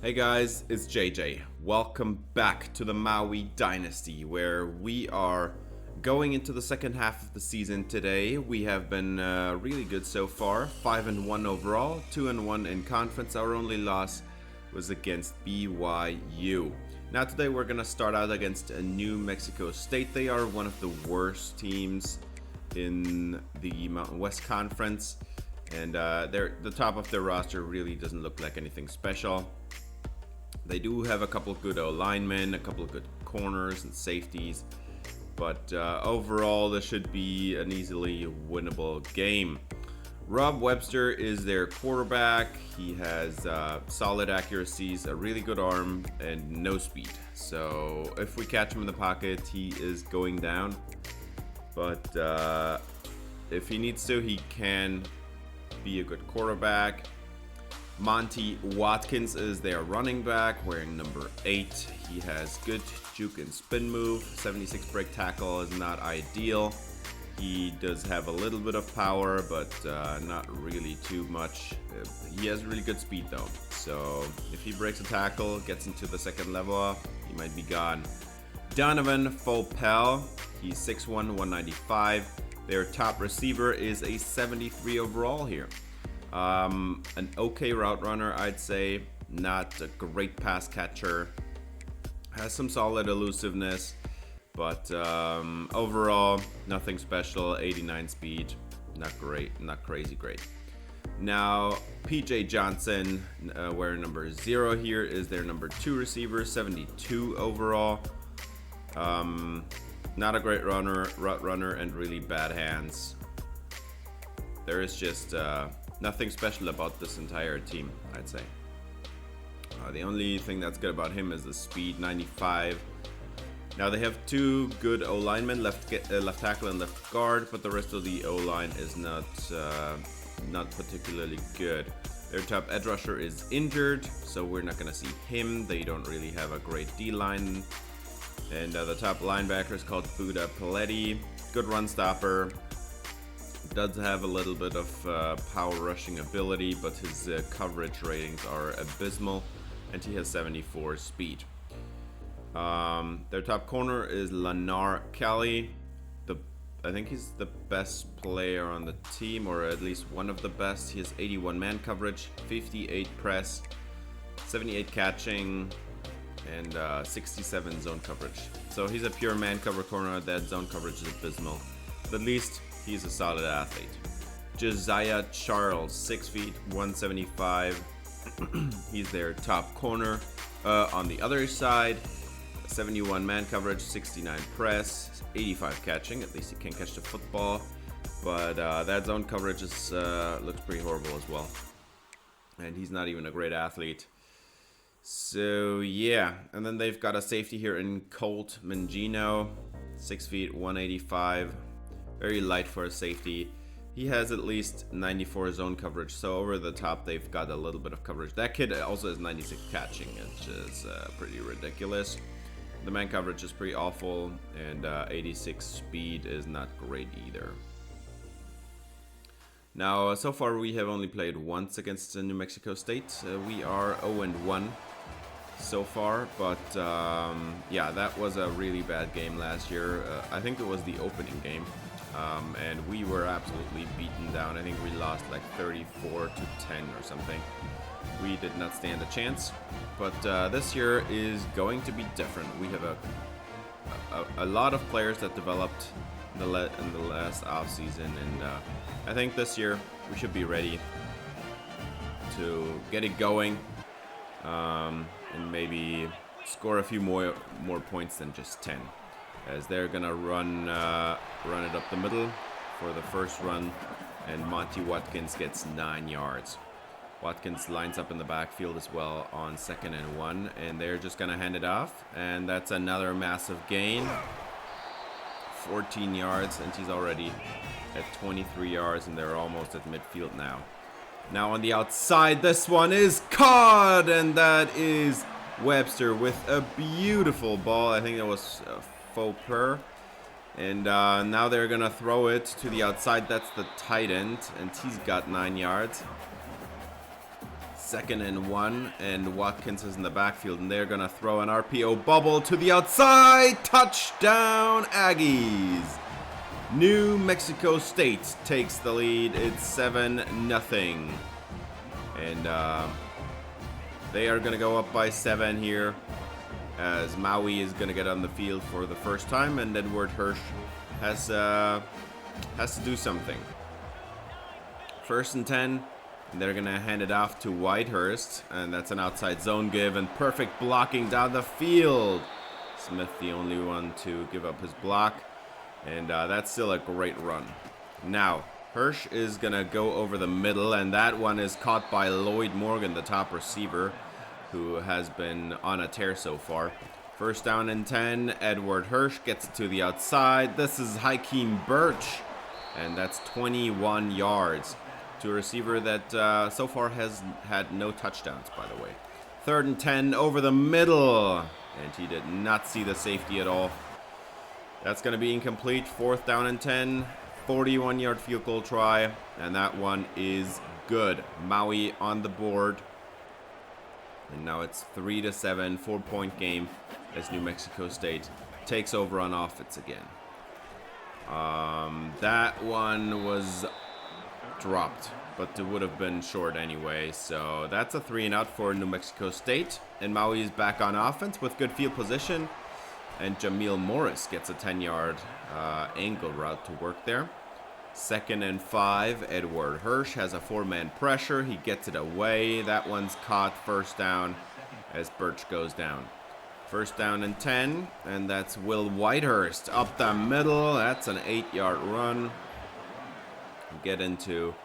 Hey guys, it's JJ. Welcome back to the Maui Dynasty, where we are going into the second half of the season today. We have been really good so far, 5-1 overall, 2-1 in conference. Our only loss was against BYU. Now today we're going to start out against New Mexico State. They are one of the worst teams in the Mountain West Conference, and the top of their roster really doesn't look like anything special. They do have a couple of good linemen, a couple of good corners and safeties, but overall this should be an easily winnable game. Rob Webster is their quarterback. He has solid accuracies, a really good arm, and no speed. So if we catch him in the pocket, he is going down. But if he needs to, he can be a good quarterback. Monty Watkins is their running back, wearing number 8. He has good juke and spin move. 76 break tackle is not ideal. He does have a little bit of power, but not really too much. He has really good speed though. So if he breaks a tackle, gets into the second level, he might be gone. Donovan Fopel, he's 6'1", 195. Their top receiver is a 73 overall here. An okay route runner, I'd say. Not a great pass catcher. Has some solid elusiveness, but overall, nothing special. 89 speed, not great, not crazy great. Now, PJ Johnson, wearing number 0 here, is their number 2 receiver, 72 overall. Not a great route runner, and really bad hands. There is just nothing special about this entire team, I'd say. The only thing that's good about him is the speed, 95. Now they have 2 good O-linemen, left tackle and left guard, but the rest of the O-line is not particularly good. Their top edge rusher is injured, so we're not going to see him. They don't really have a great D-line. And the top linebacker is called Buda Paletti. Good run stopper. Does have a little bit of power rushing ability, but his coverage ratings are abysmal, and he has 74 speed. Their top corner is Lanar Kelly. I think he's the best player on the team, or at least one of the best. He has 81 man coverage, 58 press, 78 catching, and 67 zone coverage. So he's a pure man cover corner. That zone coverage is abysmal, but at least he's a solid athlete. Josiah Charles, 6 feet, 175. He's their top corner. On the other side, 71 man coverage, 69 press, 85 catching. At least he can catch the football. But that zone coverage is looks pretty horrible as well. And he's not even a great athlete. So yeah, and then they've got a safety here in Colt Mangino, 6 feet, 185. Very light for a safety. He has at least 94 zone coverage, so over the top they've got a little bit of coverage. That kid also has 96 catching, which is pretty ridiculous. The man coverage is pretty awful, and 86 speed is not great either. Now, so far we have only played once against New Mexico State. We are 0-1 so far, but yeah, that was a really bad game last year. I think it was the opening game. And we were absolutely beaten down. I think we lost like 34-10 or something. We did not stand a chance. But this year is going to be different. We have a lot of players that developed in the last offseason, and I think this year we should be ready to get it going, and maybe score a few more points than just 10. As they're gonna run it up the middle for the first run, and Monty Watkins gets 9 yards. Watkins lines up in the backfield as well on 2nd and 1, and they're just gonna hand it off, and that's another massive gain. 14 yards, and he's already at 23 yards, and they're almost at midfield now. Now on the outside, this one is caught, and that is Webster with a beautiful ball. I think it was faux per. And now they're gonna throw it to the outside. That's the tight end, and he's got 9 yards. 2nd and 1, and Watkins is in the backfield, and they're going to throw an RPO bubble to the outside. Touchdown, Aggies. New Mexico State takes the lead. It's 7-0. And they are going to go up by 7 here, as Maui is going to get on the field for the first time, and Edward Hirsch has to do something. 1st and 10. They're going to hand it off to Whitehurst, and that's an outside zone give, and perfect blocking down the field. Smith the only one to give up his block, and that's still a great run. Now, Hirsch is going to go over the middle, and that one is caught by Lloyd Morgan, the top receiver, who has been on a tear so far. 1st down and 10. Edward Hirsch gets it to the outside. This is Hakeem Birch, and that's 21 yards. To a receiver that so far has had no touchdowns, by the way. 3rd and 10 over the middle. And he did not see the safety at all. That's going to be incomplete. 4th down and 10. 41-yard field goal try. And that one is good. Maui on the board. And now it's 3-7, 4-point game as New Mexico State takes over on offense again. That one was dropped, but it would have been short anyway, so that's a 3-and-out for New Mexico State, and Maui is back on offense with good field position, and Jameel Morris gets a 10-yard angle route to work there. 2nd and 5. Edward Hirsch has a 4-man pressure. He gets it away. That one's caught. 1st down as Birch goes down. 1st down and 10, and that's Will Whitehurst up the middle. That's an 8-yard run. Get into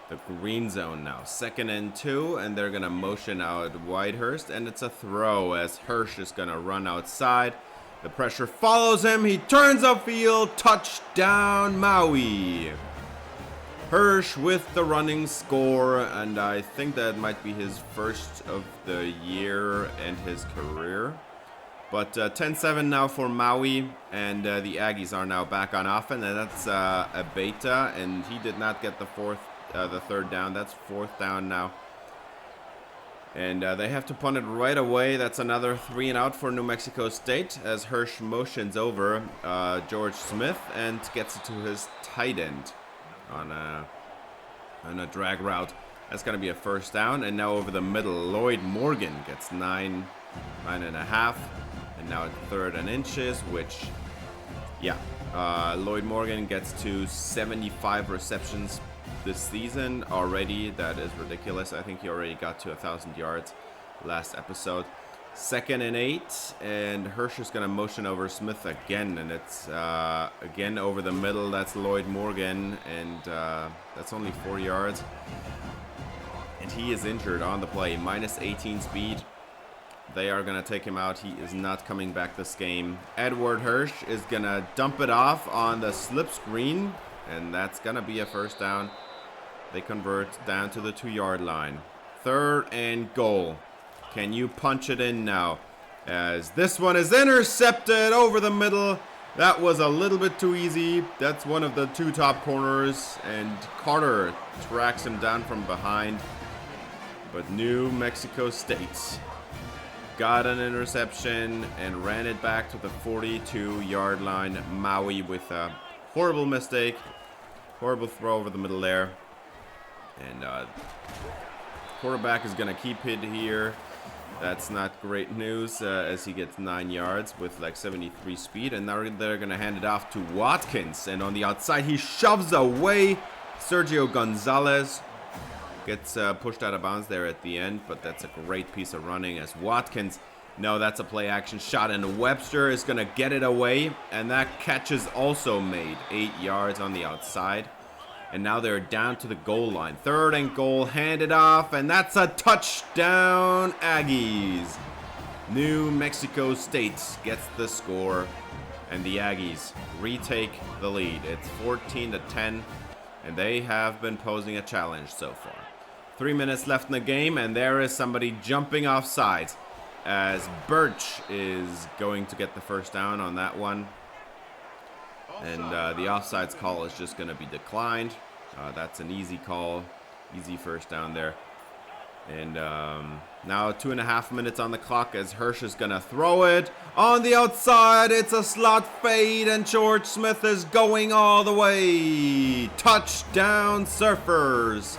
the green zone now. 2nd and 2, and they're going to motion out Whitehurst, and it's a throw as Hirsch is going to run outside. The pressure follows him. He turns upfield. Touchdown, Maui. Hirsch with the running score, and I think that might be his first of the year and his career. But 10-7 now for Maui, and the Aggies are now back on offense, and that's a beta, and he did not get the 3rd down. That's 4th down now. And they have to punt it right away. That's another 3-and-out for New Mexico State as Hirsch motions over George Smith and gets it to his tight end on a drag route. That's going to be a 1st down, and now over the middle, Lloyd Morgan gets 9.5. And now at 3rd and inches, which, yeah, Lloyd Morgan gets to 75 receptions this season already. That is ridiculous. I think he already got to 1,000 yards last episode. 2nd and 8, and Hirsch is going to motion over Smith again, and it's again over the middle. That's Lloyd Morgan, and that's only 4 yards. And he is injured on the play, minus 18 speed. They are going to take him out. He is not coming back this game. Edward Hirsch is going to dump it off on the slip screen, and that's going to be a 1st down. They convert down to the 2-yard line. 3rd and goal. Can you punch it in now? As this one is intercepted over the middle. That was a little bit too easy. That's one of the 2 top corners, and Carter tracks him down from behind. But New Mexico State got an interception and ran it back to the 42-yard line. Maui with a horrible mistake. Horrible throw over the middle there. And quarterback is going to keep it here. That's not great news as he gets 9 yards with like 73 speed. And now they're going to hand it off to Watkins. And on the outside, he shoves away Sergio Gonzalez. Gets pushed out of bounds there at the end, but that's a great piece of running as Watkins. No, that's a play action shot, and Webster is going to get it away, and that catch is also made. 8 yards on the outside, and now they're down to the goal line. 3rd and goal, handed off, and that's a touchdown, Aggies. New Mexico State gets the score, and the Aggies retake the lead. It's 14-10, and they have been posing a challenge so far. 3 minutes left in the game, and there is somebody jumping off sides as Birch is going to get the 1st down on that one. And the offsides call is just going to be declined. That's an easy call, easy 1st down there. And now 2.5 minutes on the clock as Hirsch is gonna throw it. On the outside, it's a slot fade, and George Smith is going all the way. Touchdown, Surfers.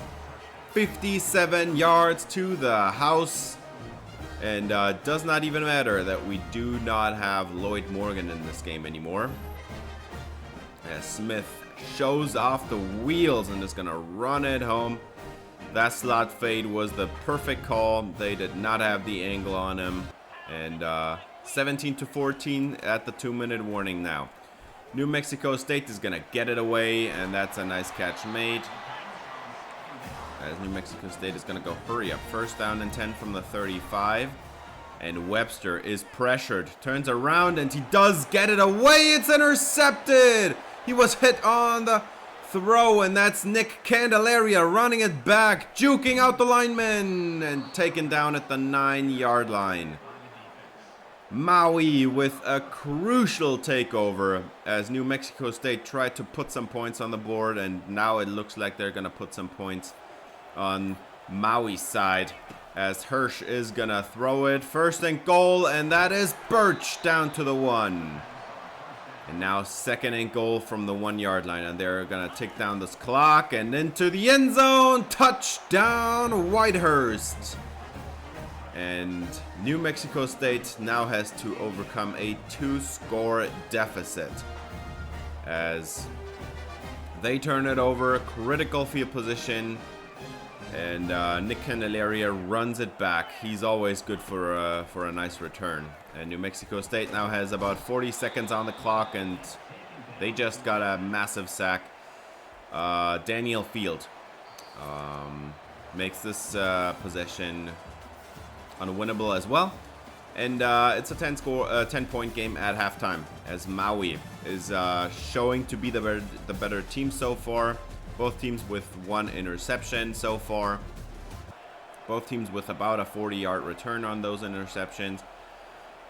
57 yards to the house. And does not even matter that we do not have Lloyd Morgan in this game anymore. As Smith shows off the wheels and is gonna run it home. That slot fade was the perfect call. They did not have the angle on him. And 17-14 at the 2-minute warning now. New Mexico State is going to get it away, and that's a nice catch made. As New Mexico State is going to go hurry up. First down and 10 from the 35. And Webster is pressured. Turns around, and he does get it away. It's intercepted. He was hit on the throw, and that's Nick Candelaria running it back, juking out the lineman, and taken down at the 9-yard line. Maui with a crucial takeover as New Mexico State tried to put some points on the board, and now it looks like they're going to put some points on Maui's side as Hirsch is going to throw it. First and goal, and that is Birch down to the 1. And now second and goal from the 1-yard line, and they're going to tick down this clock and into the end zone. Touchdown, Whitehurst. And New Mexico State now has to overcome a 2-score deficit as they turn it over. Critical field position, and Nick Candelaria runs it back. He's always good for a nice return. And New Mexico State now has about 40 seconds on the clock, and they just got a massive sack. Daniel Field makes this possession unwinnable as well. And it's a 10-point game at halftime as Maui is showing to be the better team so far. Both teams with 1 interception so far. Both teams with about a 40-yard return on those interceptions.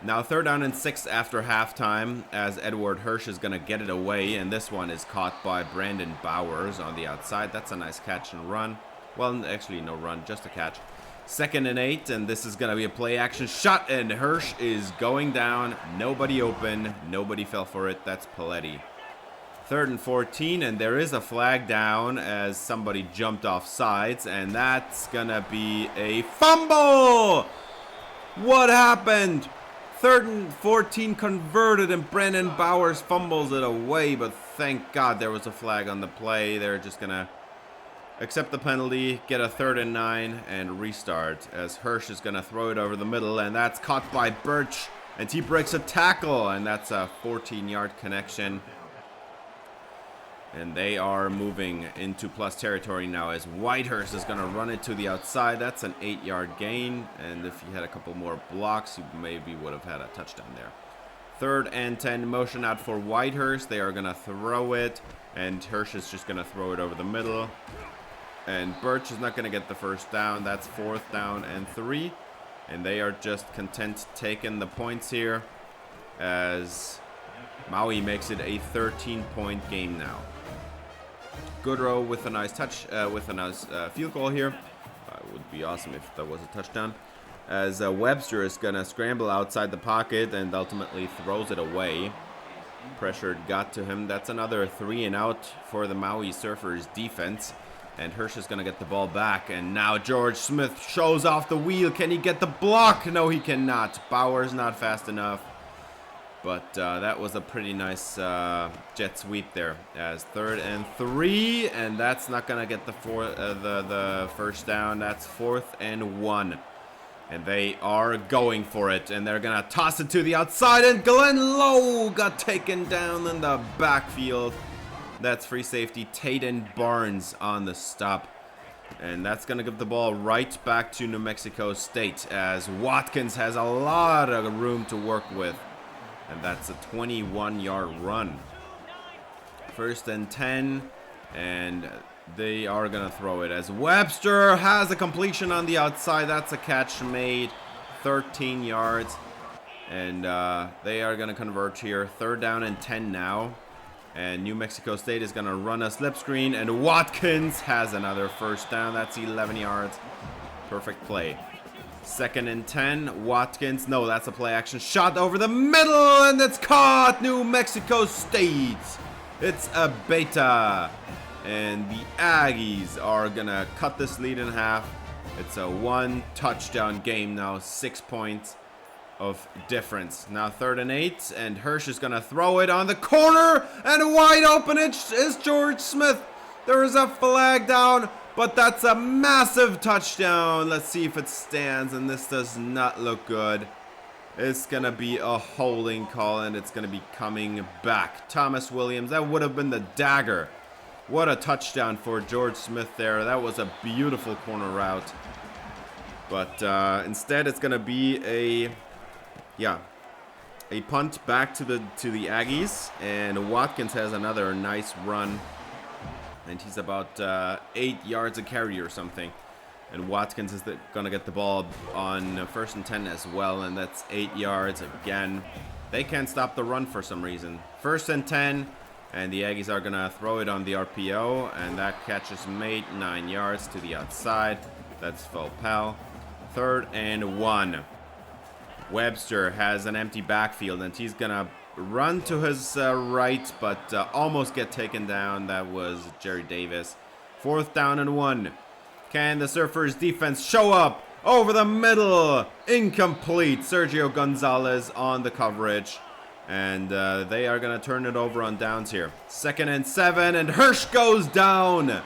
Now 3rd down and 6 after halftime as Edward Hirsch is going to get it away, and this one is caught by Brandon Bowers on the outside. That's a nice catch and run. Well, actually no run, just a catch. 2nd and 8, and this is going to be a play action shot, and Hirsch is going down. Nobody open, nobody fell for it. That's Paletti. 3rd and 14, and there is a flag down as somebody jumped off sides, and that's going to be a fumble. What happened? 3rd and 14 converted, and Brandon Bowers fumbles it away, but thank God there was a flag on the play. They're just going to accept the penalty, get a 3rd and 9, and restart as Hirsch is going to throw it over the middle, and that's caught by Birch, and he breaks a tackle, and that's a 14-yard connection. And they are moving into plus territory now as Whitehurst is going to run it to the outside. That's an 8-yard gain, and if he had a couple more blocks, he maybe would have had a touchdown there. 3rd and 10, motion out for Whitehurst. They are going to throw it, and Hirsch is just going to throw it over the middle. And Birch is not going to get the first down. That's 4th down and 3. And they are just content taking the points here as Maui makes it a 13-point game now. Goodrow with a nice touch, with a nice field goal here. It would be awesome if that was a touchdown. As Webster is going to scramble outside the pocket and ultimately throws it away. Pressured got to him. That's another 3 and out for the Maui Surfers defense. And Hirsch is going to get the ball back. And now George Smith shows off the wheel. Can he get the block? No, he cannot. Bauer's not fast enough. But that was a pretty nice jet sweep there as 3rd and 3. And that's not going to get the first down. That's 4th and 1. And they are going for it. And they're going to toss it to the outside. And Glenn Lowe got taken down in the backfield. That's free safety Tayden Barnes on the stop. And that's going to give the ball right back to New Mexico State as Watkins has a lot of room to work with. And that's a 21-yard run. 1st and 10. And they are going to throw it as Webster has a completion on the outside. That's a catch made. 13 yards. And they are going to convert here. 3rd down and 10 now. And New Mexico State is going to run a slip screen. And Watkins has another first down. That's 11 yards. Perfect play. 2nd and 10. Watkins. No, that's a play action shot over the middle, and it's caught. New Mexico State. It's a beta. And the Aggies are going to cut this lead in half. It's a 1 touchdown game now. 6 points of difference. Now 3rd and 8. And Hirsch is going to throw it on the corner. And wide open is George Smith. There is a flag down. But that's a massive touchdown. Let's see if it stands. And this does not look good. It's going to be a holding call. And it's going to be coming back. Thomas Williams. That would have been the dagger. What a touchdown for George Smith there. That was a beautiful corner route. But instead it's going to be a punt back to the Aggies. And Watkins has another nice run. And he's about 8 yards a carry or something. And Watkins is going to get the ball on 1st and 10 as well. And that's 8 yards again. They can't stop the run for some reason. 1st and 10. And the Aggies are going to throw it on the RPO. And that catch is made 9 yards to the outside. That's full pal. 3rd and 1. Webster has an empty backfield. And he's going to run to his right, but almost get taken down. That was Jerry Davis. 4th down and 1. Can the Surfers defense show up over the middle? Incomplete. Sergio Gonzalez on the coverage. And they are going to turn it over on downs here. 2nd and 7, and Hirsch goes down.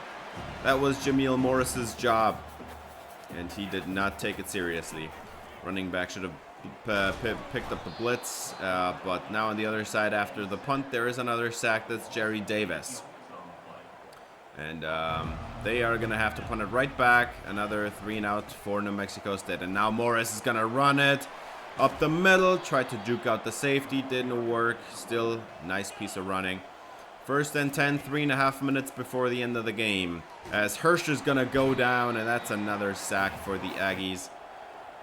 That was Jameel Morris's job. And he did not take it seriously. Running back should have picked up the blitz, but now on the other side after the punt there is another sack. That's Jerry Davis, and they are gonna have to punt it right back. Another 3 and out for New Mexico State, and now Morris is gonna run it up the middle, tried to juke out the safety, didn't work. Still nice piece of running. 1st and 10, 3.5 minutes before the end of the game, as Hirsch is gonna go down, and that's another sack for the Aggies.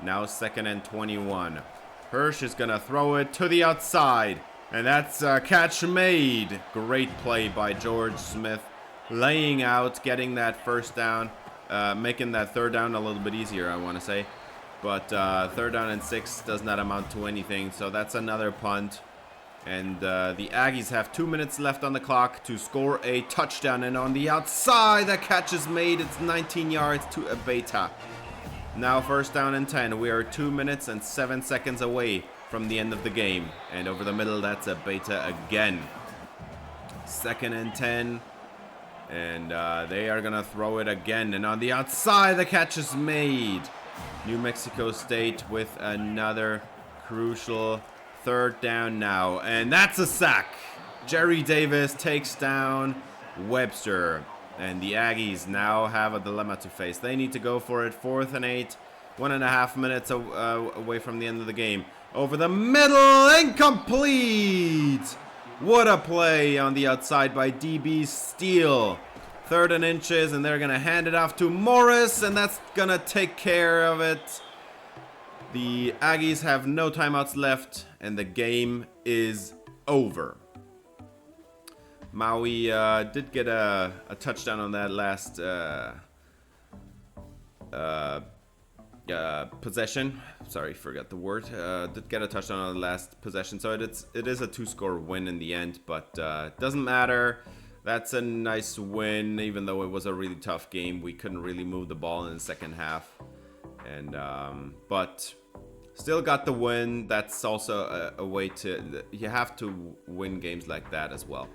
Now 2nd and 21. Hirsch is going to throw it to the outside. And that's a catch made. Great play by George Smith. Laying out, getting that 1st down. Making that 3rd down a little bit easier, I want to say. But 3rd down and 6 does not amount to anything. So that's another punt. And the Aggies have 2 minutes left on the clock to score a touchdown. And on the outside, the catch is made. It's 19 yards to a beta. Now 1st down and 10. We are 2 minutes and 7 seconds away from the end of the game. And over the middle, that's a beta again. 2nd and 10. And they are going to throw it again. And on the outside, the catch is made. New Mexico State with another crucial 3rd down now. And that's a sack. Jerry Davis takes down Webster. And the Aggies now have a dilemma to face. They need to go for it. 4th and 8. 1.5 minutes away from the end of the game. Over the middle. Incomplete. What a play on the outside by DB Steele. 3rd and inches. And they're going to hand it off to Morris. And that's going to take care of it. The Aggies have no timeouts left. And the game is over. Maui did get a touchdown on that last possession. Sorry, forgot the word. Did get a touchdown on the last possession. So it is a 2-score win in the end, but doesn't matter. That's a nice win, even though it was a really tough game. We couldn't really move the ball in the second half. And but still got the win. That's also a way to... You have to win games like that as well.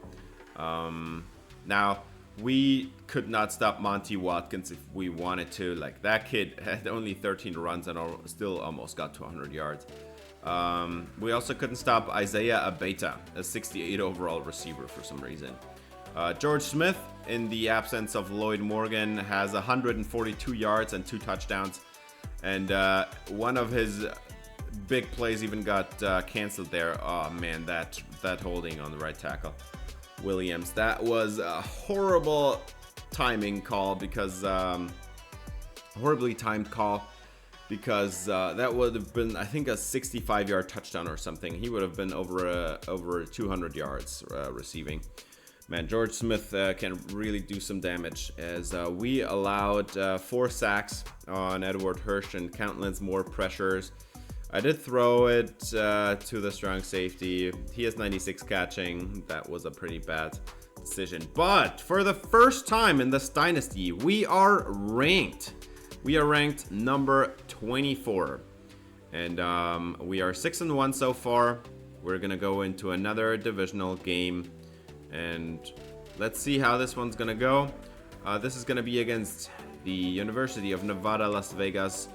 Now, we could not stop Monty Watkins if we wanted to. Like, that kid had only 13 runs and still almost got to 100 yards. We also couldn't stop Isaiah Abeta, a 68 overall receiver for some reason. George Smith, in the absence of Lloyd Morgan, has 142 yards and 2 touchdowns. And one of his big plays even got canceled there. Oh, man, that holding on the right tackle. Williams. That was a horrible timing call because horribly timed call because that would have been, I think, a 65-yard touchdown or something. He would have been over 200 yards receiving. Man, George Smith can really do some damage, as we allowed 4 sacks on Edward Hirsch and countless more pressures. I did throw it to the strong safety. He has 96 catching. That was a pretty bad decision. But for the first time in this dynasty, we are ranked. We are ranked number 24. And we are 6-1 so far. We're going to go into another divisional game. And let's see how this one's going to go. This is going to be against the University of Nevada, Las Vegas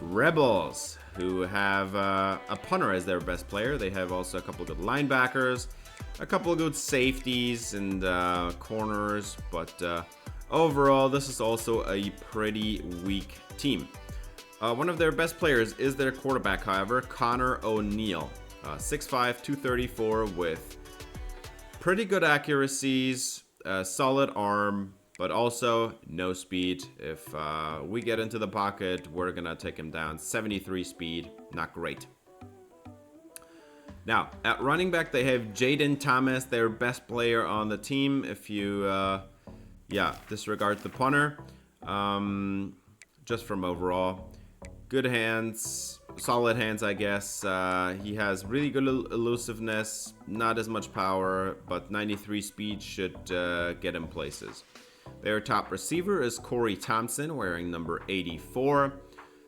Rebels, who have a punter as their best player. They have also a couple of good linebackers, a couple of good safeties and corners, but overall this is also a pretty weak team. One of their best players is their quarterback, however, Connor O'Neal, 6'5", 234, with pretty good accuracies, solid arm, but also no speed. If we get into the pocket, we're gonna take him down. 73 speed, not great. Now, at running back, they have Jaden Thomas, their best player on the team. If you, disregard the punter, just from overall. Good hands, solid hands, I guess. He has really good elusiveness, not as much power, but 93 speed should get him places. Their top receiver is Corey Thompson, wearing number 84.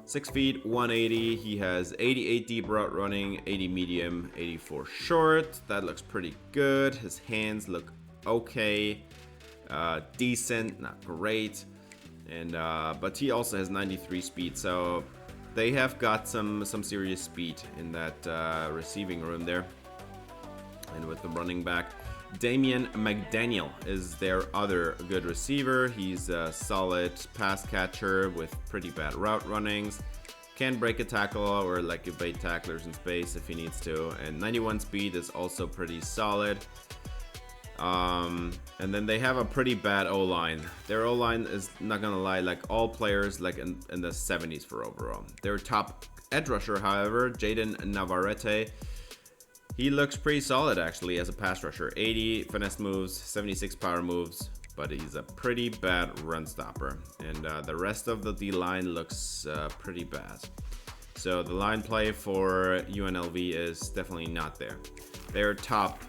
6 feet, 180. He has 88 deep route running, 80 medium, 84 short. That looks pretty good. His hands look okay, decent, not great. And but he also has 93 speed, so they have got some serious speed in that receiving room there. And with the running back, Damian McDaniel is their other good receiver. He's a solid pass catcher with pretty bad route runnings. Can break a tackle or like evade tacklers in space if he needs to. And 91 speed is also pretty solid. And then they have a pretty bad O-line. Their O-line is, not gonna lie, like all players like in the 70s for overall. Their top edge rusher, however, Jaden Navarrete, he looks pretty solid actually as a pass rusher. 80 finesse moves, 76 power moves, but he's a pretty bad run stopper. And the rest of the D-line looks pretty bad. So the line play for UNLV is definitely not there. Their top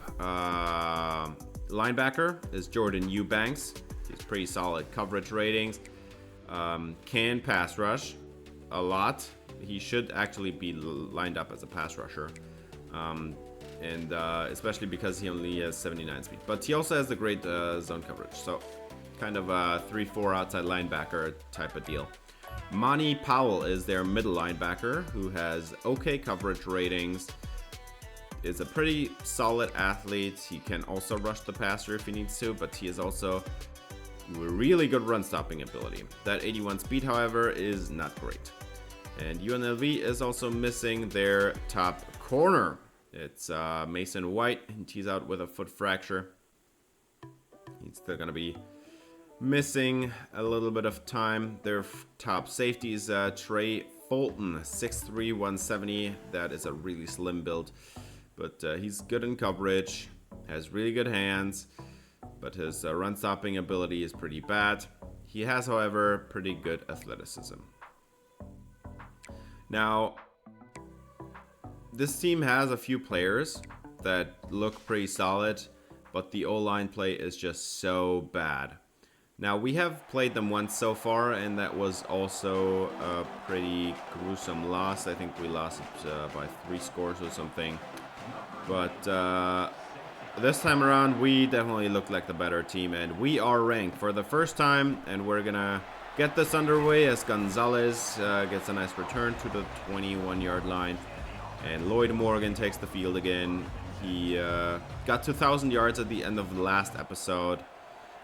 linebacker is Jordan Eubanks. He's pretty solid coverage ratings. Can pass rush a lot. He should actually be lined up as a pass rusher. And especially because he only has 79 speed. But he also has the great zone coverage. So kind of a 3-4 outside linebacker type of deal. Monty Powell is their middle linebacker, who has okay coverage ratings. Is a pretty solid athlete. He can also rush the passer if he needs to, but he is also really good run stopping ability. That 81 speed, however, is not great. And UNLV is also missing their top corner. It's Mason White, and he's out with a foot fracture. He's still gonna be missing a little bit of time. Their top safety is Trey Fulton, 6'3", 170. That is a really slim build. But he's good in coverage, has really good hands, but his run stopping ability is pretty bad. He has, however, pretty good athleticism. Now, this team has a few players that look pretty solid, but the O-line play is just so bad. Now, we have played them once so far, and that was also a pretty gruesome loss. I think we lost it by 3 scores or something. But this time around, we definitely look like the better team, and we are ranked for the first time, and we're gonna get this underway as Gonzalez gets a nice return to the 21-yard line, and Lloyd Morgan takes the field again. He got 2,000 yards at the end of the last episode,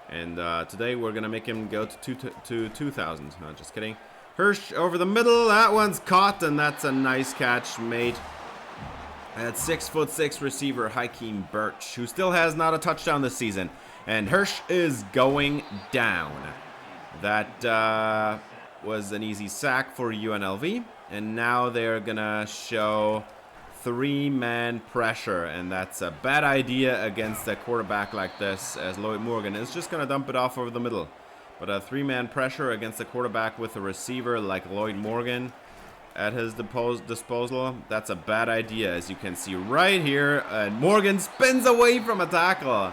and today we're gonna make him go to 2,000. No, just kidding. Hirsch over the middle, that one's caught, and that's a nice catch made at 6'6" receiver Hakeem Birch, who still has not a touchdown this season. And Hirsch is going down. That was an easy sack for UNLV. And now they're gonna show three-man pressure, and that's a bad idea against a quarterback like this, as Lloyd Morgan is just going to dump it off over the middle. But a three-man pressure against a quarterback with a receiver like Lloyd Morgan at his disposal, that's a bad idea, as you can see right here. And Morgan spins away from a tackle.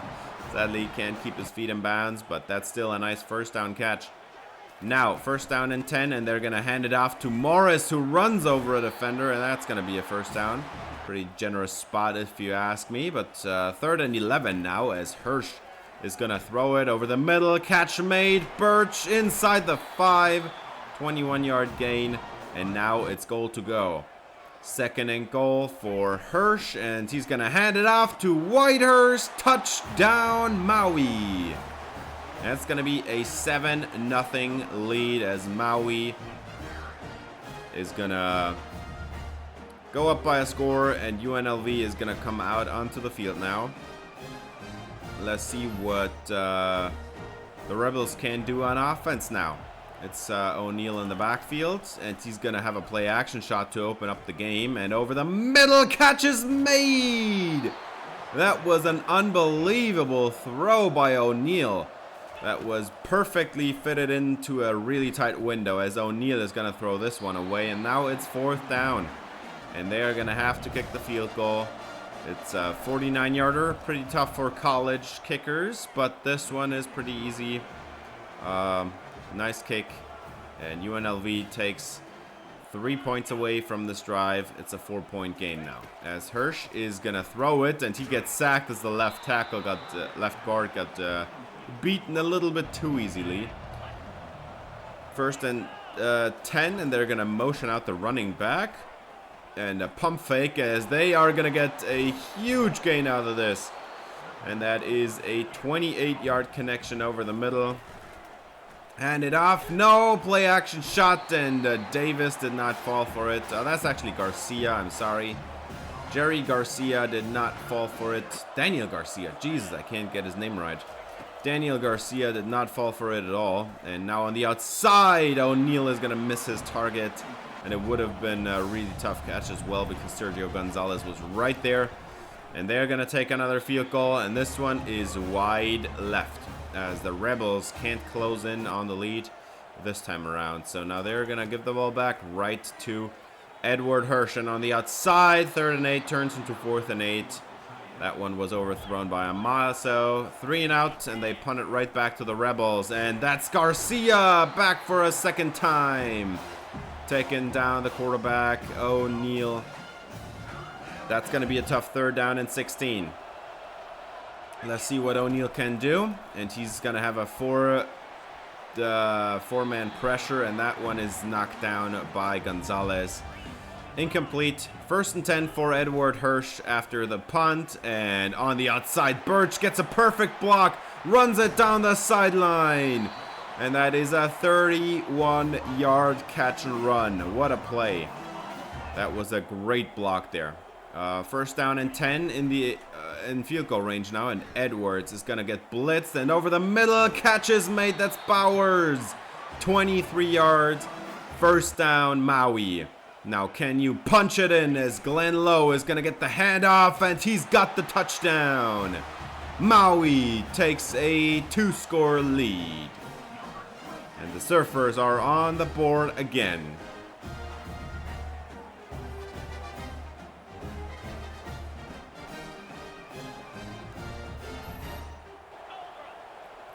Sadly, he can't keep his feet in bounds, but that's still a nice first down catch. Now, first down and 10, and they're going to hand it off to Morris, who runs over a defender, and that's going to be a first down. Pretty generous spot, if you ask me, but third and 11 now, as Hirsch is going to throw it over the middle. Catch made. Birch inside the 5. 21-yard gain, and now it's goal to go. Second and goal for Hirsch, and he's going to hand it off to Whitehurst. Touchdown, Maui. That's going to be a 7-0 lead, as Maui is going to go up by a score, and UNLV is going to come out onto the field now. Let's see what the Rebels can do on offense now. It's O'Neal in the backfield, and he's going to have a play-action shot to open up the game. And over the middle, catch is made! That was an unbelievable throw by O'Neal. That was perfectly fitted into a really tight window, as O'Neal is going to throw this one away. And now it's fourth down, and they are going to have to kick the field goal. It's a 49-yarder, pretty tough for college kickers, but this one is pretty easy. Nice kick, and UNLV takes 3 points away from this drive. It's a 4-point game now, as Hirsch is gonna throw it, and he gets sacked as the left guard got beaten a little bit too easily. First and 10, and they're gonna motion out the running back. And a pump fake, as they are going to get a huge gain out of this. And that is a 28-yard connection over the middle. Hand it off. No, play action shot, and Davis did not fall for it. That's actually Garcia, I'm sorry. Jerry Garcia did not fall for it. Daniel Garcia, Jesus, I can't get his name right. Daniel Garcia did not fall for it at all. And now on the outside, O'Neal is going to miss his target. And it would have been a really tough catch as well, because Sergio Gonzalez was right there. And they're going to take another field goal, and this one is wide left, as the Rebels can't close in on the lead this time around. So now they're going to give the ball back right to Edward Hirsch. And on the outside, 3rd and 8 turns into 4th and 8. That one was overthrown by Amaso. 3 and out, and they punt it right back to the Rebels. And that's Garcia back for a second time. Taking down the quarterback, O'Neal. That's going to be a tough 3rd down and 16. Let's see what O'Neal can do. And he's going to have a four-man pressure, and that one is knocked down by Gonzalez. Incomplete. 1st and 10 for Edward Hirsch after the punt. And on the outside, Birch gets a perfect block, runs it down the sideline. And that is a 31-yard catch and run. What a play. That was a great block there. 1st down and 10 in field goal range now. And Edwards is going to get blitzed. And over the middle, catch is made. That's Bowers. 23 yards. 1st down, Maui. Now can you punch it in, as Glenn Lowe is going to get the handoff. And he's got the touchdown. Maui takes a 2-score lead. And the Surfers are on the board again.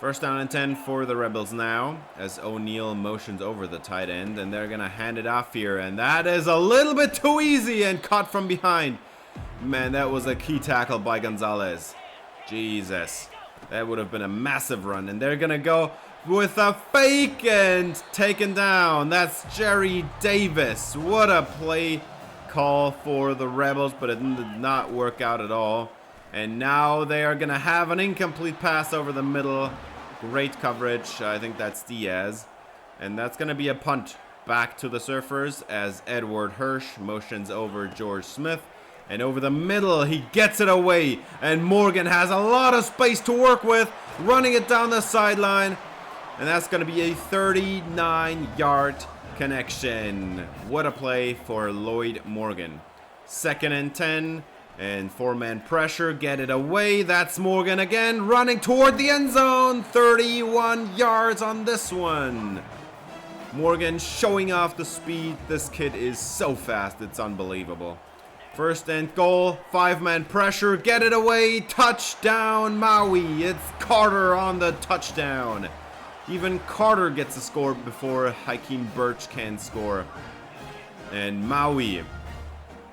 First down and 10 for the Rebels now, as O'Neal motions over the tight end, and they're going to hand it off here. And that is a little bit too easy, and caught from behind. Man, that was a key tackle by Gonzalez. Jesus. That would have been a massive run. And they're going to go with a fake and taken down. That's Jerry Davis. What a play call for the Rebels, but it did not work out at all. And now they are going to have an incomplete pass over the middle. Great coverage. I think that's Diaz. And that's going to be a punt back to the Surfers, as Edward Hirsch motions over George Smith. And over the middle, he gets it away. And Morgan has a lot of space to work with, running it down the sideline. And that's going to be a 39-yard connection. What a play for Lloyd Morgan. 2nd and 10. And 4-man pressure, get it away. That's Morgan again, running toward the end zone. 31 yards on this one. Morgan showing off the speed. This kid is so fast, it's unbelievable. 1st and goal, 5-man pressure, get it away. Touchdown Maui. It's Carter on the touchdown. Even Carter gets a score before Hakeem Birch can score. And Maui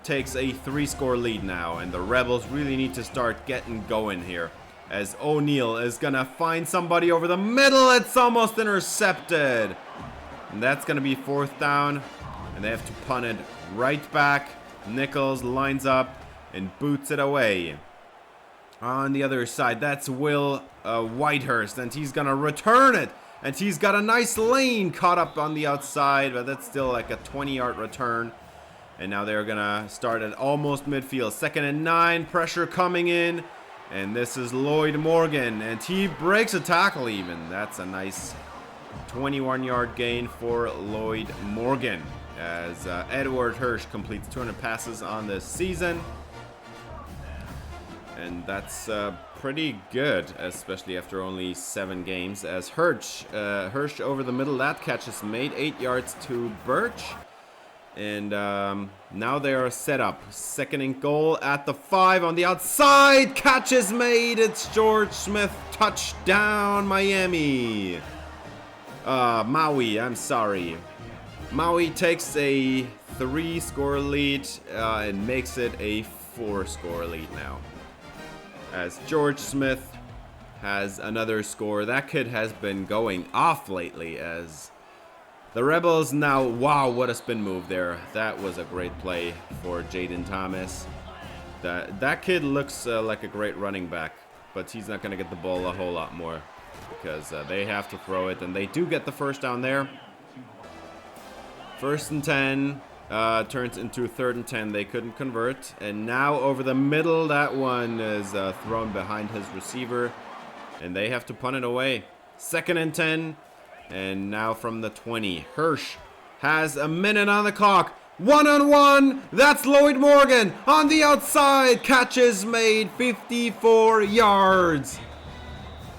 takes a 3-score lead now, and the Rebels really need to start getting going here, as O'Neal is gonna find somebody over the middle. It's almost intercepted, and that's gonna be 4th down, and they have to punt it right back. Nichols lines up and boots it away. On the other side, that's Will Whitehurst, and he's gonna return it, and he's got a nice lane caught up on the outside, but that's still like a 20-yard return. And now they're gonna start at almost midfield. 2nd and 9, pressure coming in. And this is Lloyd Morgan, and he breaks a tackle even. That's a nice 21-yard gain for Lloyd Morgan, as Edward Hirsch completes 200 passes on this season. And that's pretty good, especially after only 7 games. As Hirsch over the middle, that catch is made. 8 yards to Birch. And now they are set up. 2nd and goal at the 5 on the outside. Catch is made. It's George Smith. Touchdown, Miami. Maui, I'm sorry. Maui takes a 3-score lead and makes it a 4-score lead now, as George Smith has another score. That kid has been going off lately, as the Rebels now, wow, what a spin move there. That was a great play for Jaden Thomas. That kid looks like a great running back, but he's not going to get the ball a whole lot more, because they have to throw it, and they do get the 1st down there. 1st and 10 turns into 3rd and 10. They couldn't convert, and now over the middle, that one is thrown behind his receiver, and they have to punt it away. 2nd and 10. And now from the 20, Hirsch has a minute on the clock. 1-on-1, that's Lloyd Morgan on the outside. Catches made, 54 yards.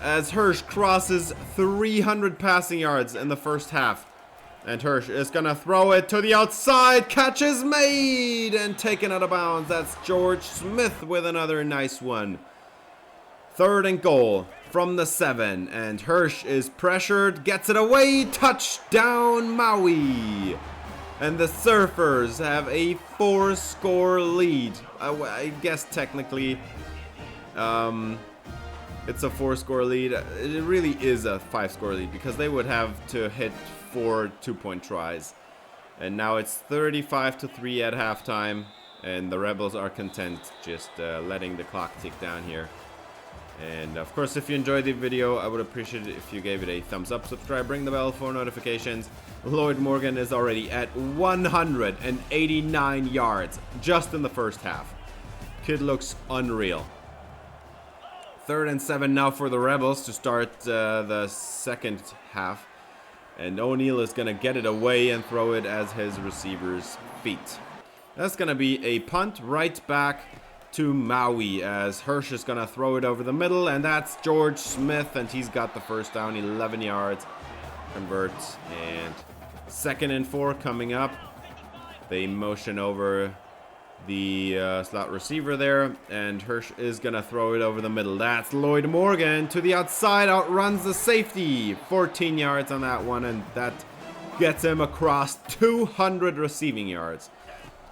As Hirsch crosses 300 passing yards in the 1st half. And Hirsch is going to throw it to the outside. Catches made and taken out of bounds. That's George Smith with another nice one. 3rd and goal from the 7, and Hirsch is pressured, gets it away. Touchdown Maui. And the Surfers have a 4-score lead. I guess technically it's a 4-score lead. It really is a 5-score lead, because they would have to hit 4 2-point tries. And now it's 35-3 at halftime, and the Rebels are content just letting the clock tick down here. And of course, if you enjoyed the video, I would appreciate it if you gave it a thumbs up, subscribe, ring the bell for notifications. Lloyd Morgan is already at 189 yards just in the 1st half. Kid looks unreal. 3rd and 7 now for the Rebels to start the 2nd half. And O'Neal is going to get it away and throw it as his receiver's feet. That's going to be a punt right back to Maui, as Hirsch is going to throw it over the middle, and that's George Smith, and he's got the 1st down, 11 yards, converts. And 2nd and 4 coming up. They motion over the slot receiver there, and Hirsch is going to throw it over the middle. That's Lloyd Morgan to the outside, outruns the safety. 14 yards on that one, and that gets him across 200 receiving yards.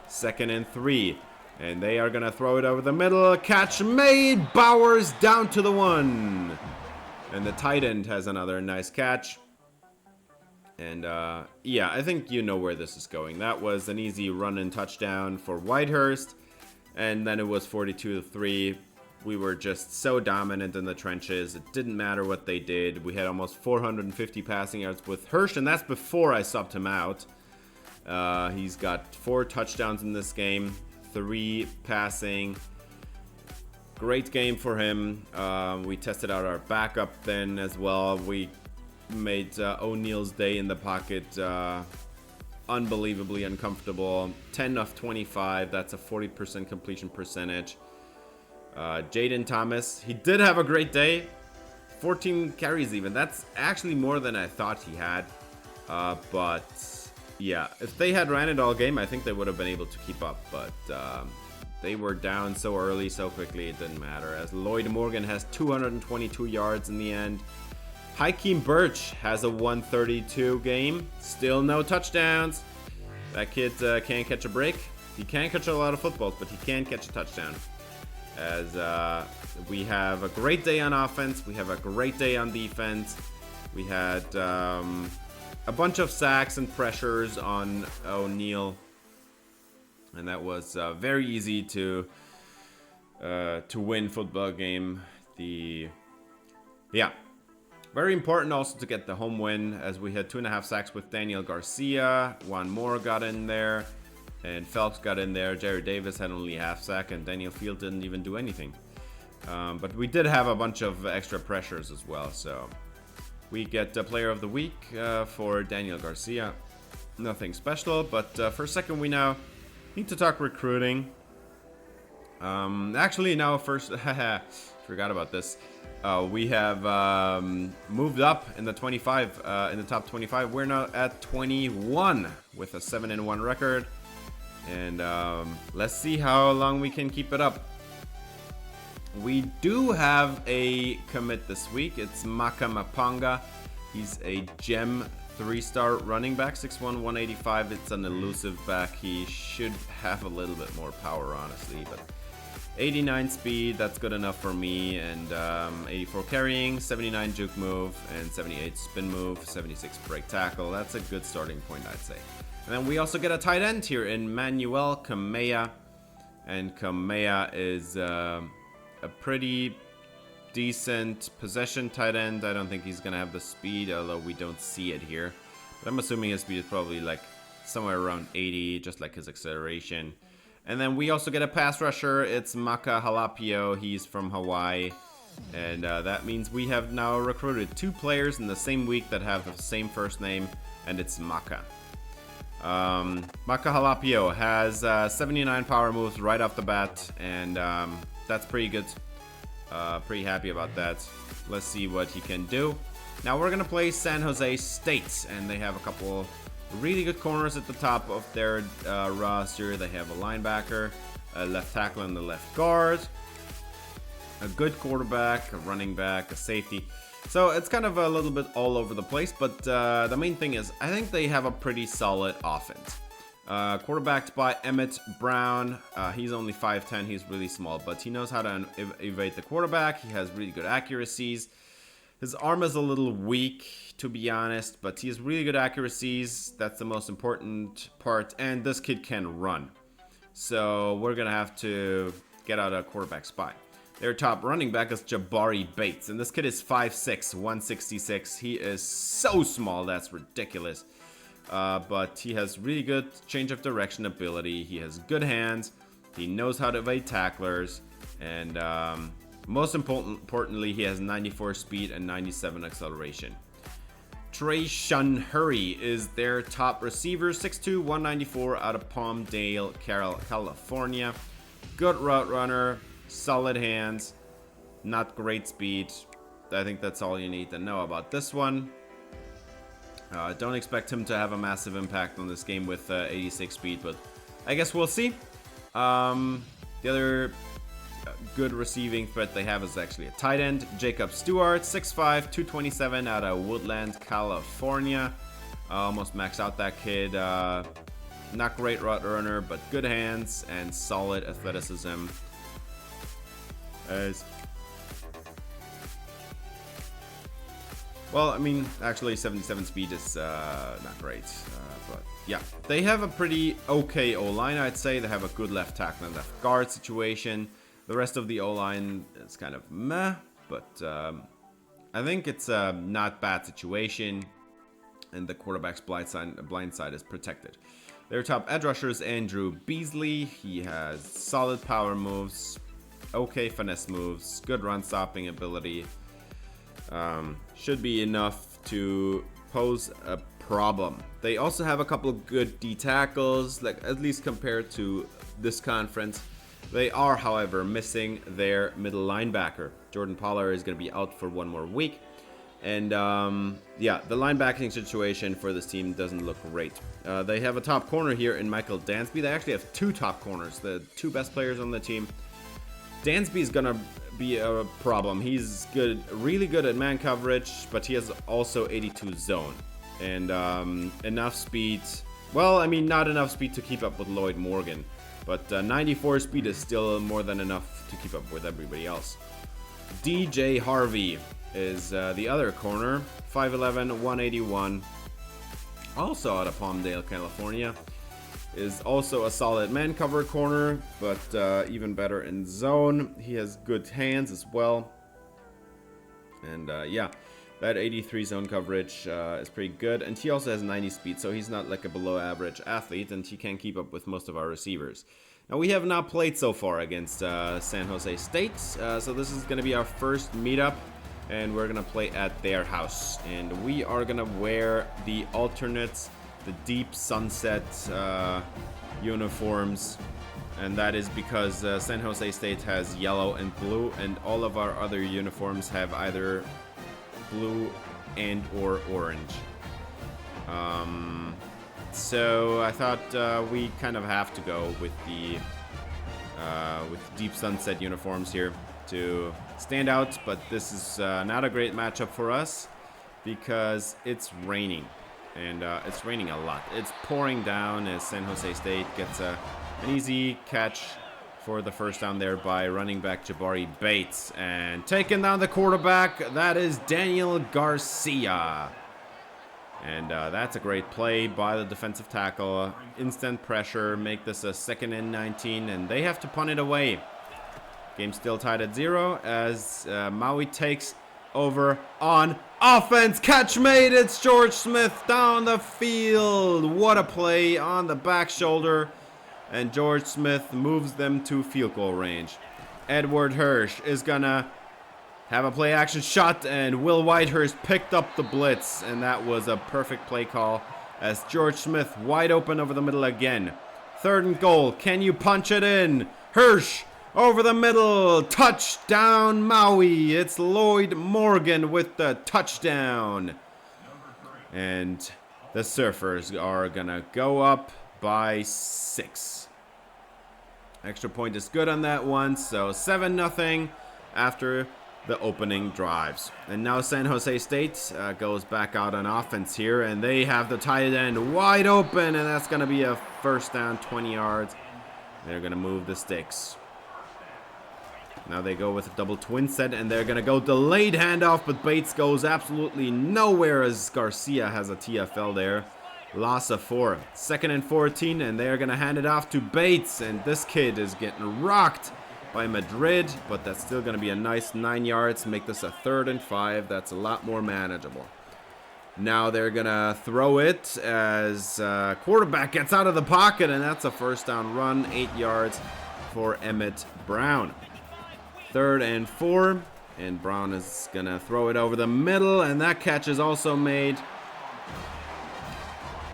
2nd and 3. And they are going to throw it over the middle. Catch made. Bowers down to the 1. And the tight end has another nice catch. And yeah, I think you know where this is going. That was an easy run and touchdown for Whitehurst. And then it was 42-3. We were just so dominant in the trenches. It didn't matter what they did. We had almost 450 passing yards with Hirsch, and that's before I subbed him out. He's got 4 touchdowns in this game. 3 passing. Great game for him. We tested out our backup then as well. We made O'Neal's day in the pocket unbelievably uncomfortable. 10 of 25, that's a 40% completion percentage. Jaden Thomas, he did have a great day. 14 carries even. That's actually more than I thought he had. But yeah, if they had ran it all game, I think they would have been able to keep up. But they were down so early, so quickly, it didn't matter. As Lloyd Morgan has 222 yards in the end. Hakeem Birch has a 132 game. Still no touchdowns. That kid can't catch a break. He can't catch a lot of footballs, but he can catch a touchdown. As we have a great day on offense. We have a great day on defense. We had a bunch of sacks and pressures on O'Neal. And that was very easy to win football game. Very important also to get the home win, as we had 2.5 sacks with Daniel Garcia. One more got in there, and Phelps got in there. Jerry Davis had only a half sack, and Daniel Field didn't even do anything. But we did have a bunch of extra pressures as well, so we get Player of the Week for Daniel Garcia. Nothing special, but for a second we now need to talk recruiting. Actually, now first, forgot about this. We have moved up in the 25, in the top 25. We're now at 21 with a 7-1 record, and let's see how long we can keep it up. We do have a commit this week. It's Maka Mapanga. He's a gem 3-star running back, 6'1", 185. It's an elusive back. He should have a little bit more power, honestly, but 89 speed, that's good enough for me, and 84 carrying, 79 juke move, and 78 spin move, 76 break tackle. That's a good starting point, I'd say. And then we also get a tight end here in Manuel Kamea, and Kamea is a pretty decent possession tight end. I don't think he's gonna have the speed, although we don't see it here. But I'm assuming his speed is probably like somewhere around 80, just like his acceleration. And then we also get a pass rusher. It's Maka Halapio. He's from Hawaii. And that means we have now recruited 2 players in the same week that have the same first name, and it's Maka. Maka Halapio has 79 power moves right off the bat, and that's pretty good. Pretty happy about that. Let's see what he can do. Now we're gonna play San Jose State, and they have a couple really good corners at the top of their roster. They have a linebacker, a left tackle, and the left guard, a good quarterback, a running back, a safety. So it's kind of a little bit all over the place, but the main thing is I think they have a pretty solid offense. Quarterbacked by Emmett Brown. He's only 5'10", he's really small, but he knows how to evade the quarterback. He has really good accuracies. His arm is a little weak, to be honest, but he has really good accuracies. That's the most important part, and this kid can run. So we're going to have to get out a quarterback spot. Their top running back is Jabari Bates, and this kid is 5'6", 166. He is so small, that's ridiculous. But he has really good change of direction ability. He has good hands. He knows how to evade tacklers, and most importantly, he has 94 speed and 97 acceleration. Trayshawn Hurry is their top receiver, 6'2", 194, out of Palmdale, California. Good route runner, solid hands, not great speed. I think that's all you need to know about this one. Don't expect him to have a massive impact on this game with 86 speed, but I guess we'll see. The other good receiving threat they have is actually a tight end, Jacob Stewart, 6'5", 227, out of Woodland, California. Almost maxed out that kid. Not great route runner, but good hands and solid athleticism. Well, I mean, actually 77 speed is not great, but yeah. They have a pretty okay O-line, I'd say. They have a good left tackle and left guard situation. The rest of the O-line is kind of meh, but I think it's a not bad situation, and the quarterback's blind side is protected. Their top edge rusher is Andrew Beasley. He has solid power moves, okay finesse moves, good run stopping ability. Should be enough to pose a problem. They also have a couple of good D tackles, like at least compared to this conference. They are, however, missing their middle linebacker. Jordan Pollard is going to be out for 1 more week. And yeah, the linebacking situation for this team doesn't look great. They have a top corner here in Michael Dansby. They actually have 2 top corners, the 2 best players on the team. Dansby is going to be a problem. He's good, really good at man coverage, but he has also 82 zone. And enough speed. Well, I mean, not enough speed to keep up with Lloyd Morgan. But 94 speed is still more than enough to keep up with everybody else. DJ Harvey is the other corner, 5'11", 181, also out of Palmdale, California. Is also a solid man cover corner, but even better in zone. He has good hands as well. And yeah, that 83 zone coverage is pretty good. And he also has 90 speed, so he's not like a below average athlete, and he can keep up with most of our receivers. Now, we have not played so far against San Jose State, so this is going to be our first meetup. And we're gonna play at their house, and we are gonna wear the alternates, the deep sunset uniforms, and that is because San Jose State has yellow and blue, and all of our other uniforms have either blue and or orange. So I thought we kind of have to go with the deep sunset uniforms here to stand out, but this is not a great matchup for us because it's raining, and it's raining a lot. It's pouring down as San Jose State gets an easy catch for the first down there by running back Jabari Bates, and taking down the quarterback, that is Daniel Garcia. And that's a great play by the defensive tackle. Instant pressure, make this a 2nd and 19, and they have to punt it away. Game still tied at 0 as Maui takes over on offense. Catch made. It's George Smith down the field. What a play on the back shoulder. And George Smith moves them to field goal range. Edward Hirsch is going to have a play action shot, and Will Whitehurst picked up the blitz. And that was a perfect play call as George Smith wide open over the middle again. 3rd and goal. Can you punch it in? Hirsch over the middle, touchdown Maui. It's Lloyd Morgan with the touchdown. And the Surfers are gonna go up by 6. Extra point is good on that one, so 7-0 after the opening drives. And now San Jose State goes back out on offense here, and they have the tight end wide open, and that's gonna be a first down, 20 yards. They're gonna move the sticks. Now they go with a double twin set, and they're going to go delayed handoff, but Bates goes absolutely nowhere as Garcia has a TFL there. Loss of 4. 2nd and 14, and they're going to hand it off to Bates, and this kid is getting rocked by Madrid, but that's still going to be a nice 9 yards. Make this a 3rd and 5. That's a lot more manageable. Now they're going to throw it as quarterback gets out of the pocket, and that's a first down run, 8 yards for Emmett Brown. 3rd and 4, and Brown is gonna throw it over the middle, and that catch is also made.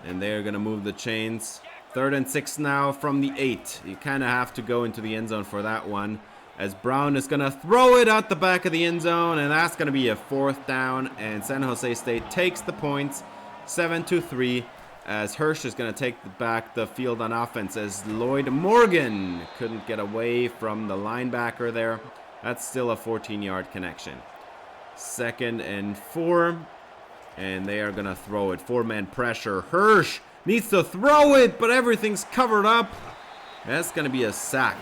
And they're gonna move the chains. 3rd and 6 now from the 8. You kind of have to go into the end zone for that one, as Brown is gonna throw it out the back of the end zone, and that's gonna be a 4th down, and San Jose State takes the points, 7-3. As Hirsch is going to take back the field on offense, as Lloyd Morgan couldn't get away from the linebacker there. That's still a 14-yard connection. 2nd and 4, and they are going to throw it. 4-man pressure. Hirsch needs to throw it, but everything's covered up. That's going to be a sack.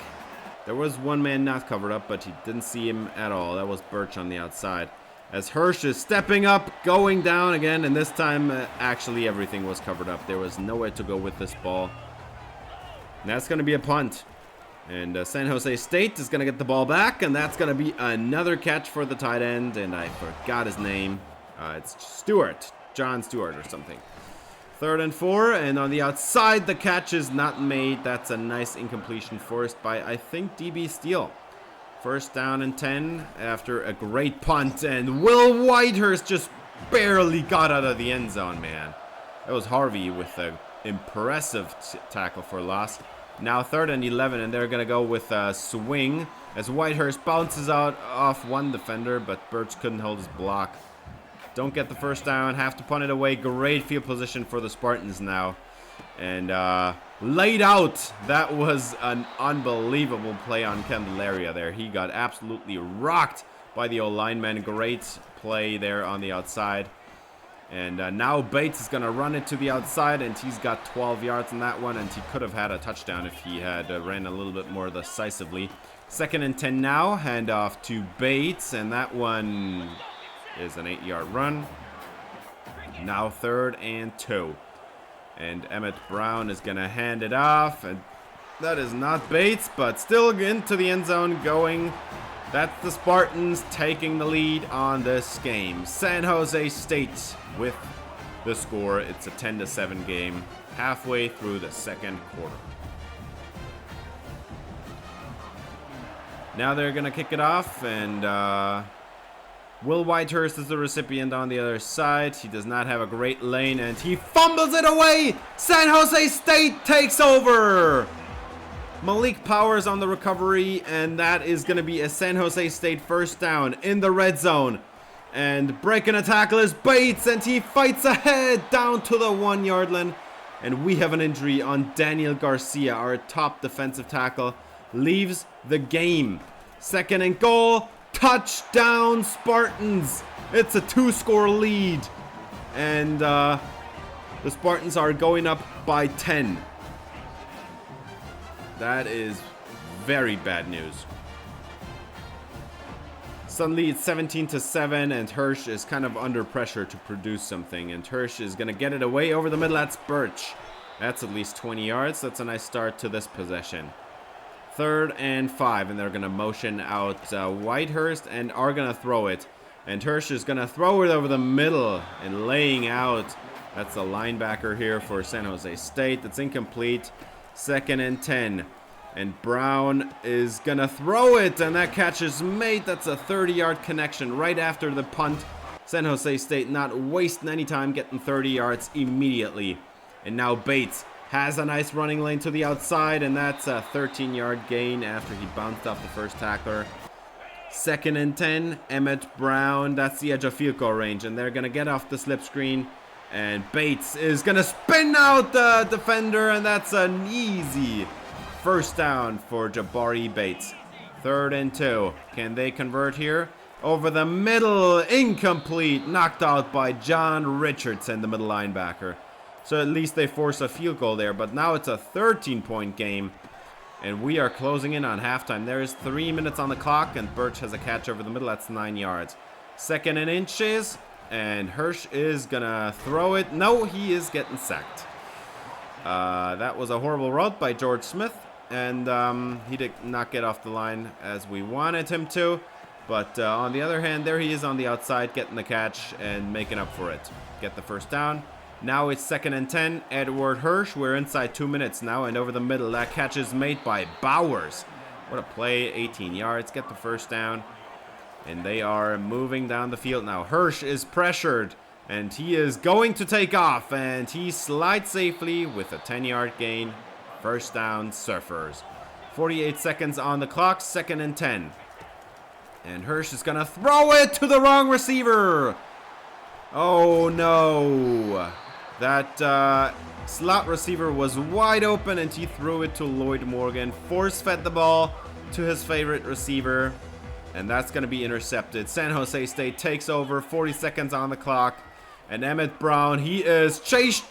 There was one man not covered up, but he didn't see him at all. That was Birch on the outside. As Hirsch is stepping up, going down again, and this time actually everything was covered up. There was nowhere to go with this ball. And that's going to be a punt. And San Jose State is going to get the ball back, and that's going to be another catch for the tight end, and I forgot his name. It's Stewart, John Stewart or something. 3rd and 4, and on the outside, the catch is not made. That's a nice incompletion forced by, I think, DB Steele. 1st down and 10 after a great punt, and Will Whitehurst just barely got out of the end zone, man. That was Harvey with an impressive tackle for loss. Now 3rd and 11, and they're going to go with a swing as Whitehurst bounces out off one defender, but Birch couldn't hold his block. Don't get the first down, have to punt it away. Great field position for the Spartans now. And laid out. That was an unbelievable play on Candelaria there. He got absolutely rocked by the O-lineman. Great play there on the outside. And now Bates is going to run it to the outside, and he's got 12 yards in that one, and he could have had a touchdown if he had ran a little bit more decisively. 2nd and 10 now, handoff to Bates, and that one is an 8-yard run. Now 3rd and 2. And Emmett Brown is going to hand it off, and that is not Bates, but still into the end zone going. That's the Spartans taking the lead on this game. San Jose State with the score. It's a 10-7 game halfway through the 2nd quarter. Now they're going to kick it off, and Will Whitehurst is the recipient on the other side. He does not have a great lane, and he fumbles it away. San Jose State takes over. Malik Powers on the recovery, and that is going to be a San Jose State first down in the red zone. And breaking a tackle is Bates, and he fights ahead down to the 1-yard line. And we have an injury on Daniel Garcia, our top defensive tackle. Leaves the game. 2nd and goal. Touchdown Spartans. It's a 2-score lead. And the Spartans are going up by 10. That is very bad news. Suddenly it's 17-7, and Hirsch is kind of under pressure to produce something. And Hirsch is going to get it away over the middle. That's Birch. That's at least 20 yards. That's a nice start to this possession. 3rd and 5, and they're going to motion out Whitehurst and are going to throw it. And Hirsch is going to throw it over the middle and laying out. That's a linebacker here for San Jose State. That's incomplete. 2nd and 10. And Brown is going to throw it, and that catch is made. That's a 30-yard connection right after the punt. San Jose State not wasting any time, getting 30 yards immediately. And now Bates has a nice running lane to the outside, and that's a 13-yard gain after he bounced off the first tackler. 2nd and 10, Emmett Brown. That's the edge of field goal range, and they're going to get off the slip screen. And Bates is going to spin out the defender, and that's an easy first down for Jabari Bates. 3rd and 2. Can they convert here? Over the middle, incomplete. Knocked out by John Richardson, the middle linebacker. So at least they force a field goal there, but now it's a 13-point game. And we are closing in on halftime. There is 3 minutes on the clock, and Birch has a catch over the middle. That's 9 yards. 2nd and inches, and Hirsch is gonna throw it. No, he is getting sacked. That was a horrible route by George Smith, and he did not get off the line as we wanted him to. But on the other hand, there he is on the outside getting the catch and making up for it. Get the first down. Now it's 2nd and 10. Edward Hirsch. We're inside 2 minutes now, and over the middle, that catch is made by Bowers. What a play, 18 yards. Get the first down. And they are moving down the field now. Hirsch is pressured, and he is going to take off, and he slides safely with a 10-yard gain. First down, Surfers. 48 seconds on the clock, 2nd and 10. And Hirsch is going to throw it to the wrong receiver. Oh, no. That slot receiver was wide open, and he threw it to Lloyd Morgan. Force-fed the ball to his favorite receiver, and that's going to be intercepted. San Jose State takes over, 40 seconds on the clock. And Emmett Brown, he is chased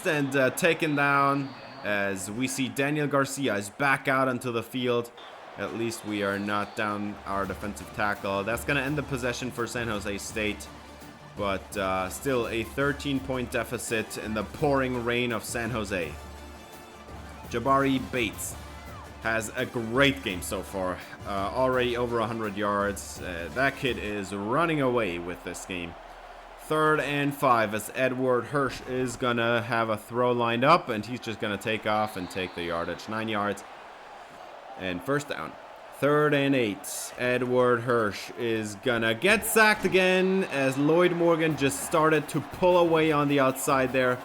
and taken down, as we see Daniel Garcia is back out onto the field. At least we are not down our defensive tackle. That's going to end the possession for San Jose State. But still a 13-point deficit in the pouring rain of San Jose. Jabari Bates has a great game so far. Already over 100 yards. That kid is running away with this game. 3rd and 5 as Edward Hirsch is going to have a throw lined up, and he's just going to take off and take the yardage. 9 yards and first down. 3rd and 8. Edward Hirsch is gonna get sacked again as Lloyd Morgan just started to pull away on the outside there.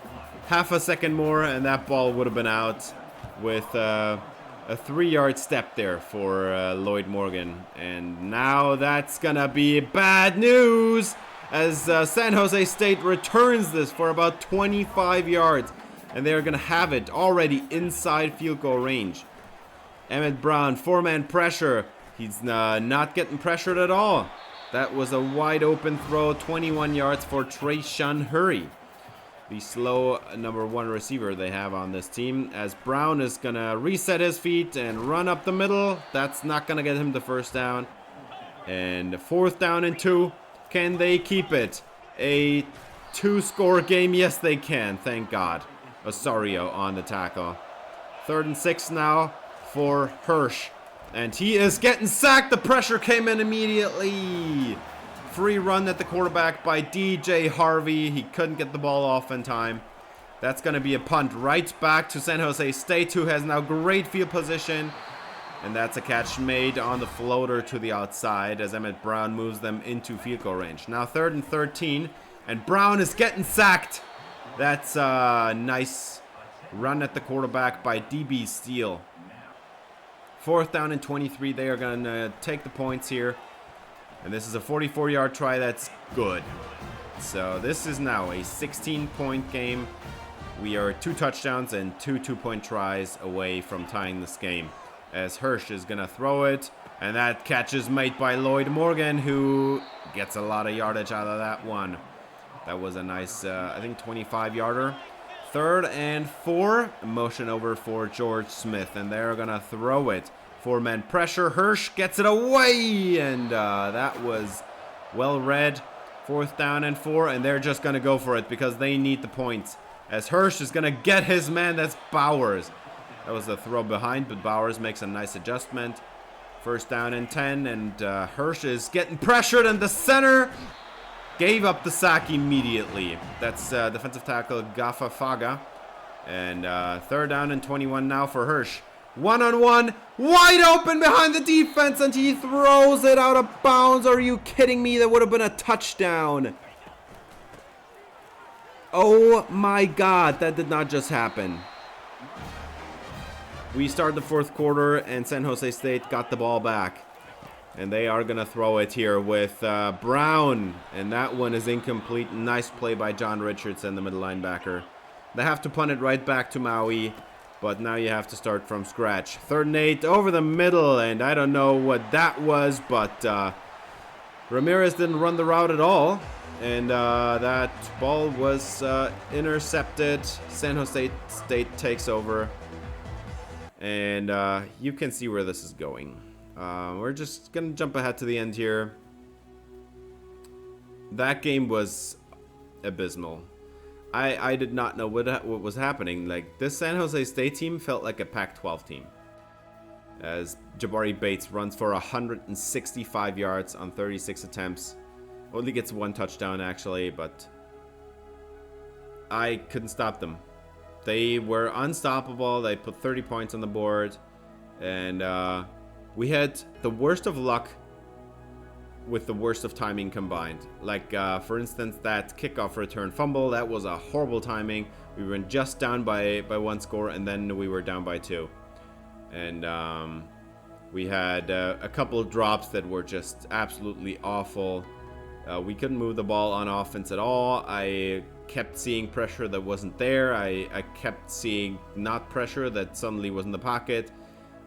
Half a second more and that ball would have been out with a 3-yard step there for Lloyd Morgan. And now that's gonna be bad news as San Jose State returns this for about 25 yards. And they're gonna have it already inside field goal range. Emmett Brown, 4-man pressure. He's not getting pressured at all. That was a wide open throw, 21 yards for Trayshawn Hurry, the slow number 1 receiver they have on this team. As Brown is going to reset his feet and run up the middle. That's not going to get him the first down. And 4th down and 2. Can they keep it? A 2-score game? Yes, they can. Thank God. Osorio on the tackle. 3rd and 6 now for Hirsch. And he is getting sacked. The pressure came in immediately. Free run at the quarterback by DJ Harvey. He couldn't get the ball off in time. That's going to be a punt right back to San Jose State, who has now great field position. And that's a catch made on the floater to the outside as Emmett Brown moves them into field goal range. Now 3rd and 13. And Brown is getting sacked. That's a nice run at the quarterback by DB Steele. 4th down and 23. They are going to take the points here. And this is a 44-yard try. That's good. So this is now a 16-point game. We are 2 touchdowns and 2 2-point tries away from tying this game. As Hirsch is going to throw it. And that catch is made by Lloyd Morgan, who gets a lot of yardage out of that one. That was a nice, I think, 25-yarder. 3rd and 4. Motion over for George Smith. And they're going to throw it. 4-man pressure. Hirsch gets it away. And that was well read. 4th down and 4. And they're just going to go for it because they need the points. As Hirsch is going to get his man. That's Bowers. That was a throw behind, but Bowers makes a nice adjustment. 1st down and 10. And Hirsch is getting pressured. And the center gave up the sack immediately. That's defensive tackle Gafa Faga. And 3rd down and 21 now for Hirsch. 1-on-1, wide open behind the defense, and he throws it out of bounds. Are you kidding me? That would have been a touchdown. Oh my God, that did not just happen. We start the 4th quarter, and San Jose State got the ball back. And they are going to throw it here with Brown. And that one is incomplete. Nice play by John Richardson, the middle linebacker. They have to punt it right back to Maui. But now you have to start from scratch. 3rd and 8 over the middle. And I don't know what that was. But Ramirez didn't run the route at all. And that ball was intercepted. San Jose State takes over. And you can see where this is going. We're just going to jump ahead to the end here. That game was abysmal. I did not know what was happening. Like, this San Jose State team felt like a Pac-12 team. As Jabari Bates runs for 165 yards on 36 attempts. Only gets 1 touchdown, actually, but I couldn't stop them. They were unstoppable. They put 30 points on the board. And we had the worst of luck with the worst of timing combined. Like, for instance, that kickoff return fumble, that was a horrible timing. We went just down by 1 score, and then we were down by 2. And we had a couple of drops that were just absolutely awful. We couldn't move the ball on offense at all. I kept seeing pressure that wasn't there. I kept seeing not pressure that suddenly was in the pocket.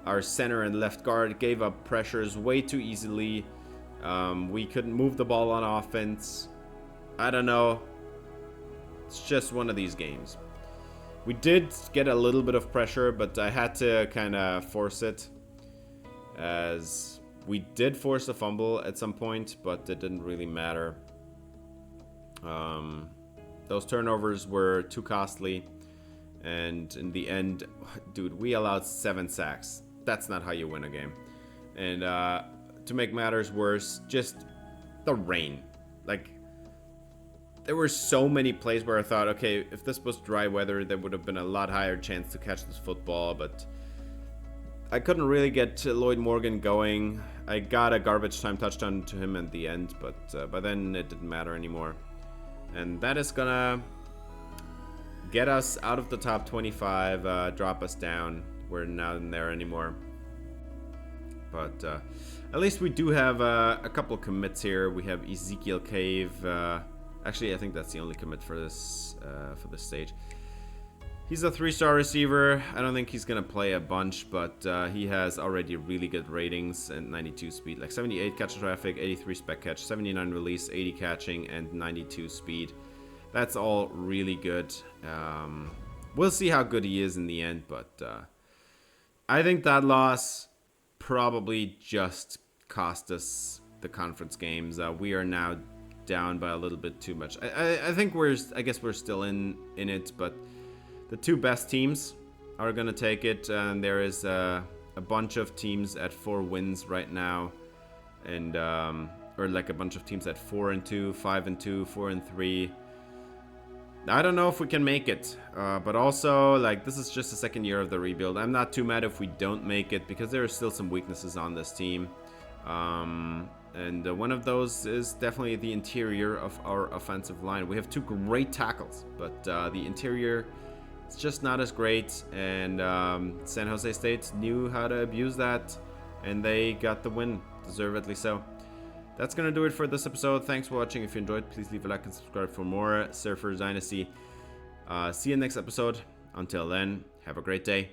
Our center and left guard gave up pressures way too easily. We couldn't move the ball on offense. I don't know. It's just one of these games. We did get a little bit of pressure, but I had to kind of force it. As we did force a fumble at some point, but it didn't really matter. Those turnovers were too costly. And in the end, dude, we allowed 7 sacks. That's not how you win a game. And to make matters worse, just the rain. Like, there were so many plays where I thought, okay, if this was dry weather, there would have been a lot higher chance to catch this football. But I couldn't really get Lloyd Morgan going. I got a garbage time touchdown to him at the end, but by then it didn't matter anymore. And that is gonna get us out of the top 25, drop us down. We're not in there anymore. But at least we do have a couple commits here. We have Ezekiel Cave. Actually, I think that's the only commit for this stage. He's a 3-star receiver. I don't think he's gonna play a bunch, but he has already really good ratings and 92 speed, like 78 catch traffic, 83 spec catch, 79 release, 80 catching, and 92 speed. That's all really good. We'll see how good he is in the end, but I think that loss probably just cost us the conference games. We are now down by a little bit too much. I think I guess we're still in it, but the two best teams are gonna take it, and there is a bunch of teams at 4 wins right now, and or like a bunch of teams at 4-2, 5-2, 4-3. I don't know if we can make it, but also, like, this is just the second year of the rebuild. I'm not too mad if we don't make it, because there are still some weaknesses on this team. And one of those is definitely the interior of our offensive line. We have 2 great tackles, but the interior is just not as great. And San Jose State knew how to abuse that, and they got the win, deservedly so. That's going to do it for this episode. Thanks for watching. If you enjoyed, please leave a like and subscribe for more Surfers Dynasty. See you next episode. Until then, have a great day.